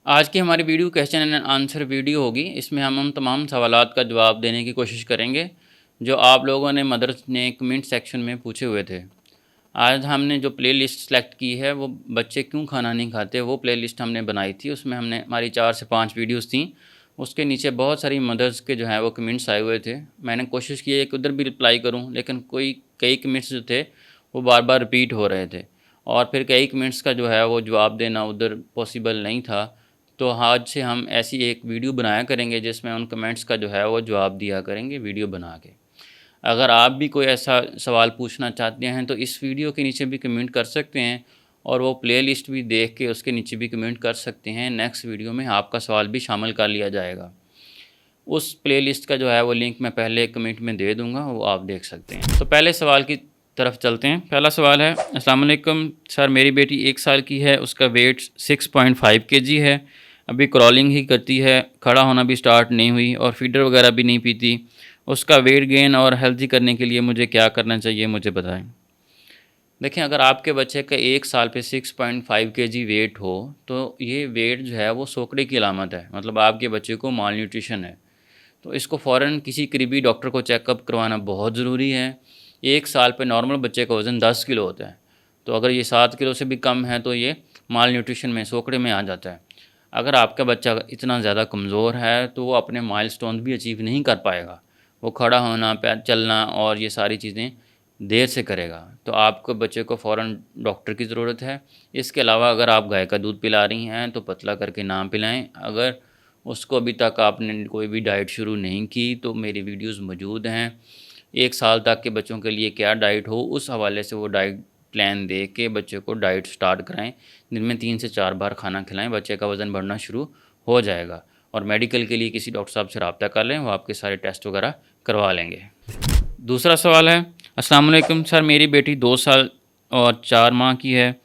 आज की हमारी video question and answer video होगी। इसमें हम उन तमाम सवालात का जवाब देने की कोशिश करेंगे जो आप लोगों ने मदर्स ने कमेंट सेक्शन में पूछे हुए थे। आज हमने जो प्लेलिस्ट सेलेक्ट की है वो बच्चे क्यों खाना नहीं खाते, वो प्लेलिस्ट हमने बनाई थी। उसमें हमने हमारी 4 से 5 वीडियोस थी। उसके नीचे बहुत सारी मदर्स के जो है वो कमेंट्स आए हुए थे। मैंने कोशिश की है कि उधर भी रिप्लाई करूं, लेकिन कई कमेंट्स जो थे वो बार बार रिपीट हो रहे थे और फिर कई कमेंट्स का जो है वो जवाब देना उधर पॉसिबल नहीं था। तो आज से हम ऐसी एक वीडियो बनाया करेंगे जिसमें उन कमेंट्स का जो है वो जवाब दिया करेंगे वीडियो बना के। अगर आप भी कोई ऐसा सवाल पूछना चाहते हैं तो इस वीडियो के नीचे भी कमेंट कर सकते हैं और वो प्लेलिस्ट भी देख के उसके नीचे भी कमेंट कर सकते हैं। नेक्स्ट वीडियो में आपका सवाल भी शामिल कर लिया जाएगा। उस प्लेलिस्ट का जो है वो लिंक मैं पहले कमेंट में दे दूंगा, वो आप देख सकते हैं। तो पहले सवाल की तरफ चलते हैं। पहला सवाल है, अस्सलाम वालेकुम सर, मेरी बेटी 1 साल की है, उसका वेट 6.5 kg है, अभी क्रॉलिंग ही करती है, खड़ा होना भी स्टार्ट नहीं हुई और फीडर वगैरह भी नहीं पीती। उसका वेट गेन और हेल्दी करने के लिए मुझे क्या करना चाहिए, मुझे बताएं। देखें, अगर आपके बच्चे का 1 साल पे 6.5 kg वेट हो तो ये वेट जो है वो सोकड़े की अलामत है, मतलब आपके बच्चे को माल न्यूट्रिशन है। तो इसको फ़ौरन किसी करीबी डॉक्टर को चेकअप करवाना बहुत ज़रूरी है। 1 साल पे नॉर्मल बच्चे का वज़न 10 किलो होता है, तो अगर ये 7 किलो से भी कम है तो ये माल न्यूट्रिशन में, सोकड़े में आ जाता है। अगर आपका बच्चा इतना ज़्यादा कमज़ोर है तो वो अपने माइलस्टोन भी अचीव नहीं कर पाएगा। वो खड़ा होना, पैर चलना और ये सारी चीज़ें देर से करेगा। तो आपको बच्चे को फ़ौरन डॉक्टर की ज़रूरत है। इसके अलावा अगर आप गाय का दूध पिला रही हैं तो पतला करके ना पिलाएं। अगर उसको अभी तक आपने कोई भी डाइट शुरू नहीं की तो मेरी वीडियोस मौजूद हैं। 1 साल तक के बच्चों के लिए क्या डाइट हो, उस हवाले से वो डाइट प्लान दे के बच्चे को डाइट स्टार्ट कराएं। दिन में 3 से 4 बार खाना खिलाएं, बच्चे का वज़न बढ़ना शुरू हो जाएगा। और मेडिकल के लिए किसी डॉक्टर साहब से रब्ता कर लें, वो आपके सारे टेस्ट वगैरह करवा लेंगे। दूसरा सवाल है, अस्सलाम वालेकुम सर, मेरी बेटी 2 साल और 4 माह की है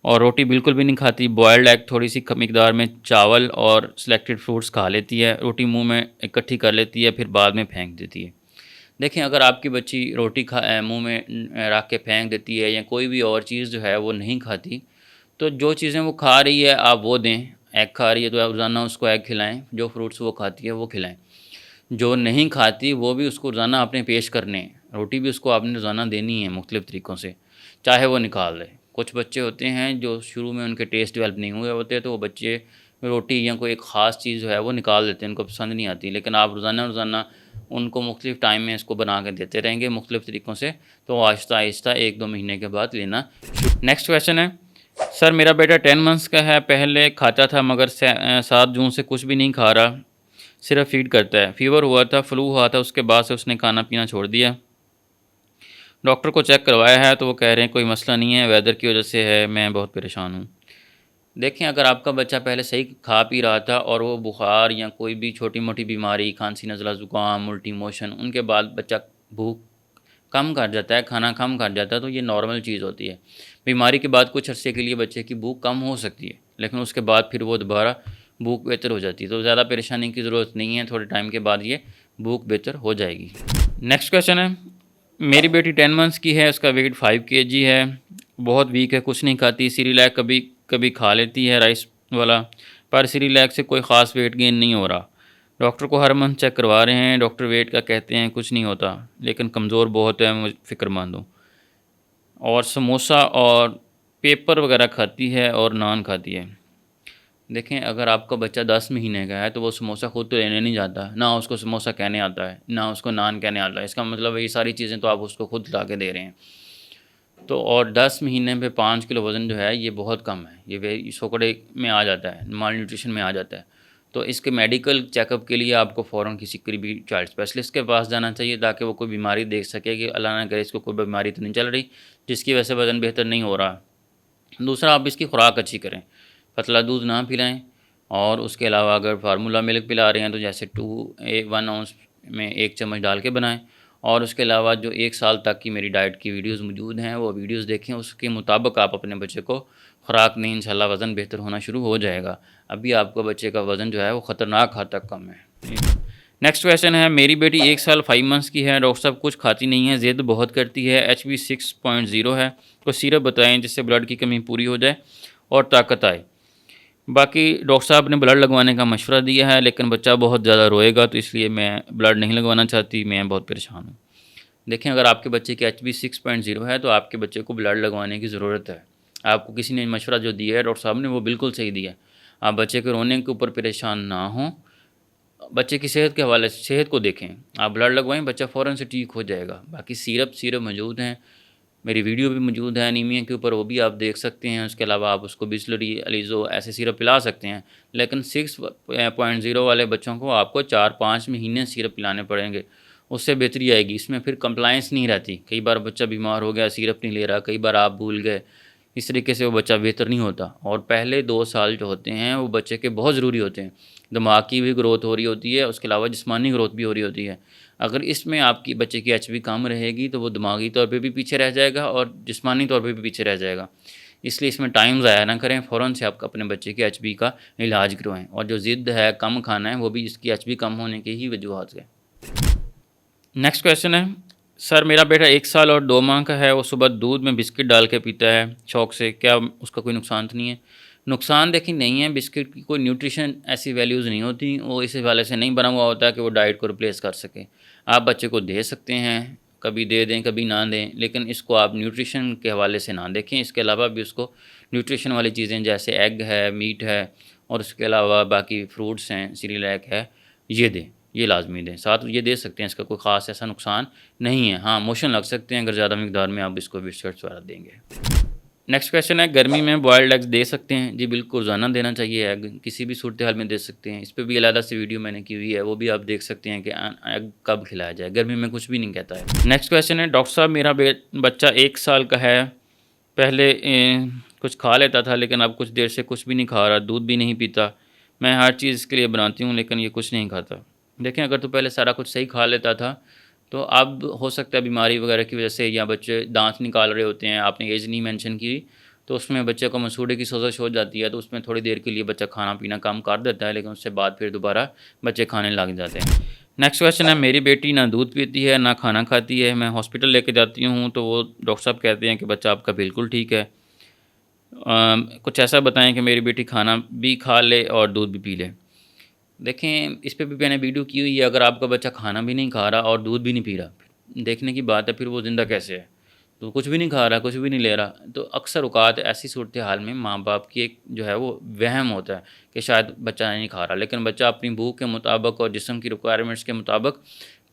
और रोटी बिल्कुल भी नहीं खाती। बॉयल्ड एग थोड़ी सी मिकदार में, चावल और सिलेक्टेड फ्रूट्स खा लेती है। रोटी मुंह में इकट्ठी कर लेती है, फिर बाद में फेंक देती है। देखें, अगर आपकी बच्ची रोटी मुंह में रख के फेंक देती है या कोई भी और चीज़ जो है वो नहीं खाती, तो जो चीज़ें वो खा रही है आप वो दें। एग खा रही है तो आप रोज़ाना उसको एग खिलाएँ, जो फ्रूट्स वो खाती है वो खिलाएँ। जो नहीं खाती वो भी उसको रोज़ाना आपने पेश करने हैं। रोटी भी उसको आपने रोज़ाना देनी है मुख्तलिफ़ तरीक़ों से, चाहे वो निकाल दे। कुछ बच्चे होते हैं जो शुरू में उनके टेस्ट डेवलप नहीं हुए होते, तो वो बच्चे रोटी या कोई एक ख़ास चीज़ जो है वो निकाल देते हैं, उनको पसंद नहीं आती। लेकिन आप रोज़ाना उनको मुख्तलिफ़ टाइम में इसको बना के देते रहेंगे मुख्तलिफ़ तरीक़ों से, तो आहिस्ता आहिस्ता 1-2 महीने के बाद लेना। नेक्स्ट क्वेश्चन है, सर मेरा बेटा 10 मंथ्स का है, पहले खाता था मगर 7 जून से कुछ भी नहीं खा रहा, सिर्फ फीड करता है। फ़ीवर हुआ था, फ्लू हुआ था, उसके बाद से उसने खाना पीना छोड़ दिया। डॉक्टर को चेक करवाया है तो वो कह रहे हैं कोई मसला नहीं है, वेदर की वजह से है, मैं बहुत परेशान हूँ। देखें, अगर आपका बच्चा पहले सही खा पी रहा था और वो बुखार या कोई भी छोटी मोटी बीमारी, खांसी, नज़ला, ज़ुकाम, उल्टी मोशन, उनके बाद बच्चा भूख कम कर जाता है, खाना कम कर जाता है, तो ये नॉर्मल चीज़ होती है। बीमारी के बाद कुछ अरसे के लिए बच्चे की भूख कम हो सकती है, लेकिन उसके बाद फिर वो दोबारा भूख बेहतर हो जाती है। तो ज़्यादा परेशानी की ज़रूरत नहीं है, थोड़े टाइम के बाद ये भूख बेहतर हो जाएगी। नेक्स्ट क्वेश्चन है, मेरी बेटी 10 मंथ्स की है, उसका वेट 5 kg है, बहुत वीक है, कुछ नहीं खाती। सीरियलैक कभी कभी खा लेती है राइस वाला, पर सीरियलैक से कोई ख़ास वेट गेन नहीं हो रहा। डॉक्टर को हर मंथ चेक करवा रहे हैं, डॉक्टर वेट का कहते हैं कुछ नहीं होता, लेकिन कमज़ोर बहुत है, मुझे फ़िक्रमंद हूँ। और समोसा और पेपर वगैरह खाती है और नान खाती है। देखें, अगर आपका बच्चा 10 महीने का है तो वो समोसा खुद तो लेने नहीं जाता, ना उसको समोसा कहने आता है, ना उसको नान कहने आता है। इसका मतलब ये सारी चीज़ें तो आप उसको खुद ला के दे रहे हैं। तो और 10 महीने पे 5 किलो वज़न जो है ये बहुत कम है, ये सोकड़े में आ जाता है, माल न्यूट्रिशन में आ जाता है। तो इसके मेडिकल चेकअप के लिए आपको फ़ौरन किसी करीबी चाइल्ड स्पेशलिस्ट के पास जाना चाहिए, ताकि वो कोई बीमारी देख सके कि अल्लाह ना करे इसको कोई बीमारी तो नहीं चल रही जिसकी वजह से वज़न बेहतर नहीं हो रहा। दूसरा, आप इसकी खुराक अच्छी करें, पतला दूध ना पिलाएं। और उसके अलावा अगर फार्मूला मिल्क पिला रहे हैं तो जैसे 1 आउंस में 1 चम्मच डाल के बनाएं। और उसके अलावा जो 1 साल तक की मेरी डाइट की वीडियोस मौजूद हैं वो वीडियोस देखें, उसके मुताबिक आप अपने बच्चे को खुराक दें, इंशाल्लाह वज़न बेहतर होना शुरू हो जाएगा। अभी आपका बच्चे का वज़न जो है वो ख़तरनाक हद तक कम है। नेक्स्ट क्वेश्चन है, मेरी बेटी 1 साल 5 मंथ्स की है, डॉक्टर साहब कुछ खाती नहीं है, ज़िद बहुत करती है, HB 6.0 है, कोई सिरप बताएं जिससे ब्लड की कमी पूरी हो जाए और ताकत आए। बाकी डॉक्टर साहब ने ब्लड लगवाने का मशवरा दिया है, लेकिन बच्चा बहुत ज़्यादा रोएगा तो इसलिए मैं ब्लड नहीं लगवाना चाहती, मैं बहुत परेशान हूँ। देखें, अगर आपके बच्चे की HB 6.0 है तो आपके बच्चे को ब्लड लगवाने की ज़रूरत है। आपको किसी ने मशवरा जो दिया है डॉक्टर साहब ने, वो बिल्कुल सही दिया है। आप बच्चे के रोने के ऊपर परेशान ना हों, बच्चे की सेहत के हवाले से सेहत को देखें। आप ब्लड लगवाएँ, बच्चा फ़ौरन से ठीक हो जाएगा। बाकी सिरप मौजूद हैं, मेरी वीडियो भी मौजूद है एनीमिया के ऊपर, वो भी आप देख सकते हैं। उसके अलावा आप उसको बिस्लरी, अलीज़ो ऐसे सिरप पिला सकते हैं। लेकिन 6.0 वाले बच्चों को आपको 4-5 महीने सिरप पिलाने पड़ेंगे, उससे बेहतरी आएगी। इसमें फिर कंप्लायंस नहीं रहती। कई बार बच्चा बीमार हो गया, सिरप नहीं ले रहा, कई बार आप भूल गए, इस तरीके से वो बच्चा बेहतर नहीं होता। और पहले 2 साल जो होते हैं वो बच्चे के बहुत ज़रूरी होते हैं। दिमाग की भी ग्रोथ हो रही होती है, उसके अलावा जिस्मानी ग्रोथ भी हो रही होती है। अगर इसमें आपकी बच्चे की HB कम रहेगी तो वो दिमागी तौर पे भी पीछे रह जाएगा और जिस्मानी तौर पे भी पीछे रह जाएगा। इसलिए इसमें टाइम ज़ाया ना करें, फ़ौरन से आप अपने बच्चे की HB का इलाज करवाएँ। और जो ज़िद है कम खाना है, वो भी इसकी HB कम होने की ही वजूहत है। नेक्स्ट क्वेश्चन है, सर मेरा बेटा 1 साल और 2 माह का है, वो सुबह दूध में बिस्किट डाल के पीता है शौक़ से, क्या उसका कोई नुकसान तो नहीं है? नुकसान देखिए नहीं है, बिस्किट की कोई न्यूट्रिशन ऐसी वैल्यूज़ नहीं होती, वो इस हवाले से नहीं बना हुआ होता है कि वो डाइट को रिप्लेस कर सके। आप बच्चे को दे सकते हैं, कभी दे दें कभी ना दें, लेकिन इसको आप न्यूट्रिशन के हवाले से ना देखें। इसके अलावा भी उसको न्यूट्रिशन वाली चीज़ें जैसे एग है, मीट है और उसके अलावा बाकी फ्रूट्स हैं, सेरेलैक है, ये दें, ये लाज़मी दें। साथ ये दे सकते हैं, इसका कोई ख़ास ऐसा नुकसान नहीं है। हाँ, मोशन लग सकते हैं अगर ज़्यादा मिकदार में आप इसको बिस्किट्स वगैरह देंगे। नेक्स्ट क्वेश्चन है, गर्मी में बॉयल्ड एग्स दे सकते हैं? जी बिल्कुल, रोज़ाना देना चाहिए एग, किसी भी सूरत हाल में दे सकते हैं। इस पे भी अलग से वीडियो मैंने की हुई है, वो भी आप देख सकते हैं कि एग कब खिलाया जाए। गर्मी में कुछ भी नहीं कहता है। नेक्स्ट क्वेश्चन है, डॉक्टर साहब मेरा बच्चा 1 साल का है, पहले कुछ खा लेता था लेकिन अब कुछ देर से कुछ भी नहीं खा रहा, दूध भी नहीं पीता। मैं हर चीज़ इसके लिए बनाती हूँ लेकिन ये कुछ नहीं खाता। देखें, अगर तो पहले सारा कुछ सही खा लेता था तो अब हो सकता है बीमारी वगैरह की वजह से, या बच्चे दांत निकाल रहे होते हैं, आपने एज नहीं मेंशन की, तो उसमें बच्चे को मसूड़े की सोज़श हो जाती है, तो उसमें थोड़ी देर के लिए बच्चा खाना पीना कम कर देता है, लेकिन उससे बाद फिर दोबारा बच्चे खाने लग जाते हैं। नेक्स्ट क्वेश्चन है, मेरी बेटी ना दूध पीती है ना खाना खाती है, मैं हॉस्पिटल लेके जाती हूँ तो वो डॉक्टर साहब कहते हैं कि बच्चा आपका बिल्कुल ठीक है। कुछ ऐसा बताएं कि मेरी बेटी खाना भी खा ले और दूध भी पी ले। देखें, इस पे भी मैंने वीडियो की हुई है। अगर आपका बच्चा खाना भी नहीं खा रहा और दूध भी नहीं पी रहा, देखने की बात है फिर वो ज़िंदा कैसे है? तो कुछ भी नहीं खा रहा, कुछ भी नहीं ले रहा, तो अक्सर औक़ात ऐसी सूरत हाल में माँ-बाप की एक जो है वो वहम होता है कि शायद बच्चा नहीं खा रहा, लेकिन बच्चा अपनी भूख के मुताबिक और जिस्म की रिक्वायरमेंट्स के मुताबिक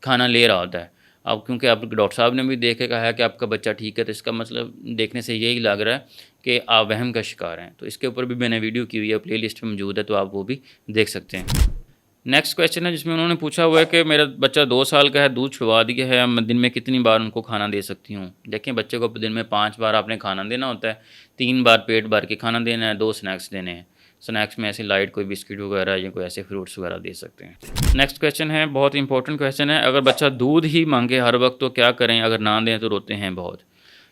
खाना ले रहा होता है। अब क्योंकि आप डॉक्टर साहब ने भी देख के कहा है कि आपका बच्चा ठीक है, तो इसका मतलब देखने से यही लग रहा है कि आप वहम का शिकार हैं। तो इसके ऊपर भी मैंने वीडियो की हुई है, प्लेलिस्ट में मौजूद है, तो आप वो भी देख सकते हैं। नेक्स्ट क्वेश्चन है जिसमें उन्होंने पूछा हुआ है कि मेरा बच्चा 2 साल का है, दूध छुड़वा दिया है, मैं दिन में कितनी बार उनको खाना दे सकती हूँ? देखिए, बच्चे को दिन में 5 बार आपने खाना देना होता है, 3 बार पेट भर के खाना देना है, 2 स्नैक्स देने हैं। स्नैक्स में ऐसे लाइट कोई बिस्किट वगैरह या कोई ऐसे फ्रूट्स वगैरह दे सकते हैं। नेक्स्ट क्वेश्चन है, बहुत इंपॉर्टेंट क्वेश्चन है, अगर बच्चा दूध ही मांगे हर वक्त तो क्या करें? अगर ना दें तो रोते हैं बहुत।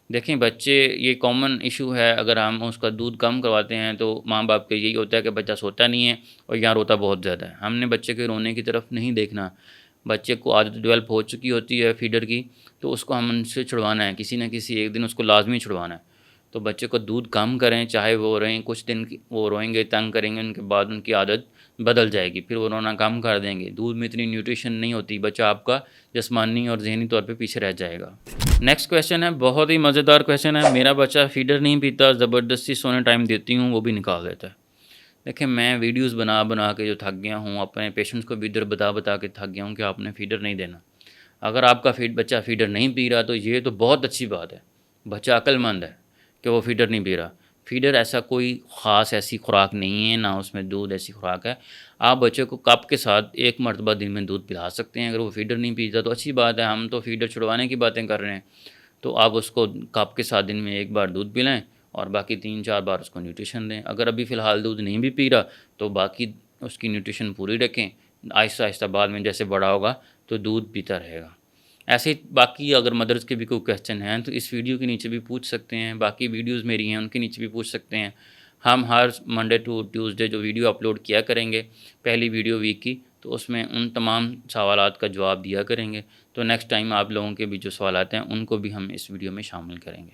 देखें, बच्चे, ये कॉमन इशू है, अगर हम उसका दूध कम करवाते हैं तो माँ-बाप का यही होता है कि बच्चा सोता नहीं है और यहाँ रोता बहुत ज़्यादा है। हमने बच्चे के रोने की तरफ नहीं देखना। बच्चे को आदत डेवलप हो चुकी होती है फीडर की, तो उसको हम उनसे छुड़वाना है, किसी न किसी एक दिन उसको लाज़मी छुड़वाना है। तो बच्चे को दूध कम करें, चाहे वो रहें कुछ दिन वो रोएंगे, तंग करेंगे, उनके बाद उनकी आदत बदल जाएगी, फिर वो रोना कम कर देंगे। दूध में इतनी न्यूट्रिशन नहीं होती, बच्चा आपका जिस्मानी और ज़हनी तौर पे पीछे रह जाएगा। नेक्स्ट क्वेश्चन है, बहुत ही मज़ेदार क्वेश्चन है, मेरा बच्चा फीडर नहीं पीता, ज़बरदस्ती सोने टाइम देती हूँ वो भी निकाल देता है। देखिए, मैं वीडियोस बना बना के जो थक गया हूँ, अपने पेशेंट्स को भी इधर बता बता के थक गया हूँ कि आपने फीडर नहीं देना। अगर आपका बच्चा फीडर नहीं पी रहा तो ये तो बहुत अच्छी बात है, बच्चा अक्लमंद है कि वो फीडर नहीं पी रहा। फीडर ऐसा कोई ख़ास ऐसी खुराक नहीं है, ना उसमें दूध ऐसी खुराक है। आप बच्चे को कप के साथ 1 मरतबा दिन में दूध पिला सकते हैं। अगर वो फीडर नहीं पीता तो अच्छी बात है, हम तो फीडर छुड़वाने की बातें कर रहे हैं। तो आप उसको कप के साथ दिन में 1 बार दूध पिलाएँ और बाकी 3-4 बार उसको न्यूट्रिशन दें। अगर अभी फ़िलहाल दूध नहीं भी पी रहा तो बाकी उसकी न्यूट्रिशन पूरी रखें। आहिस्ता-आहिस्ता बाद में जैसे बड़ा होगा तो दूध पीता रहेगा। ऐसे ही बाकी अगर मदर्स के भी कोई क्वेश्चन हैं तो इस वीडियो के नीचे भी पूछ सकते हैं। बाकी वीडियोज़ मेरी हैं उनके नीचे भी पूछ सकते हैं। हम हर मंडे टू ट्यूसडे जो वीडियो अपलोड किया करेंगे, पहली वीडियो वीक की, तो उसमें उन तमाम सवालात का जवाब दिया करेंगे। तो नेक्स्ट टाइम आप लोगों के भी जो सवालात हैं उनको भी हम इस वीडियो में शामिल करेंगे।